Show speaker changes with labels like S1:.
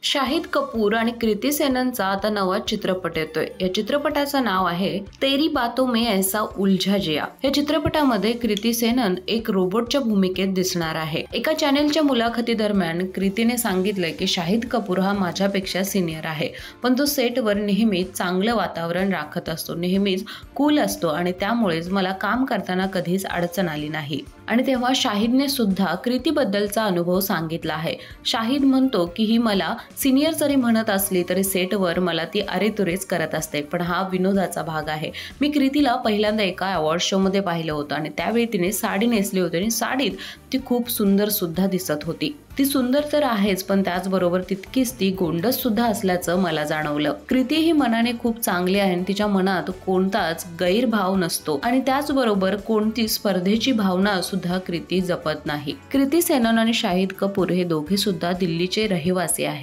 S1: शाहिद कपूर आणि कृती सेननचा आता नवा चित्रपट येतोय। या चित्रपटाचं नाव आहे तेरी बातों में ऐसा उलझा जिया। या चित्रपटामध्ये कृती सेनन एक रोबोटच्या भूमिकेत दिसणार आहे। एका चॅनेलच्या मुलाखती दरम्यान कृतीने सांगितलंय की शाहिद कपूर हा माझ्यापेक्षा सिनियर आहे, पण तो सेटवर नेहमीच चांगलं वातावरण राखत असतो, नेहमीच कूल असतो आणि त्यामुळेच मला काम करताना कधीच अडचण आली नाही। आणि तेव्हा शाहिदने सुद्धा कृतीबद्दलचा अनुभव सांगितला आहे। शाहिद म्हणतो की ही मला सिनियर जरी म्हणत असली तरी सेटवर मला ती अरेतुरेच करत असते, पण हा विनोदाचा भाग आहे। मी कृतीला पहिल्यांदा एका अवॉर्ड शो मध्ये पाहिलं होतं आणि त्यावेळी तिने साडी नेसली होती आणि साडीत ती खूप सुंदर सुद्धा दिसत होती। ती सुंदर तर आहेच, पण त्याचबरोबर तितकीच ती गोंडस सुद्धा असल्याचं मला जाणवलं। कृती ही मनाने खूप चांगली आहे आणि तिच्या मनात कोणताच गैरभाव नसतो आणि त्याचबरोबर कोणती स्पर्धेची भावना सुद्धा कृती जपत नाही। कृती सेनन आणि शाहिद कपूर हे दोघे सुद्धा दिल्लीचे रहिवासी आहेत।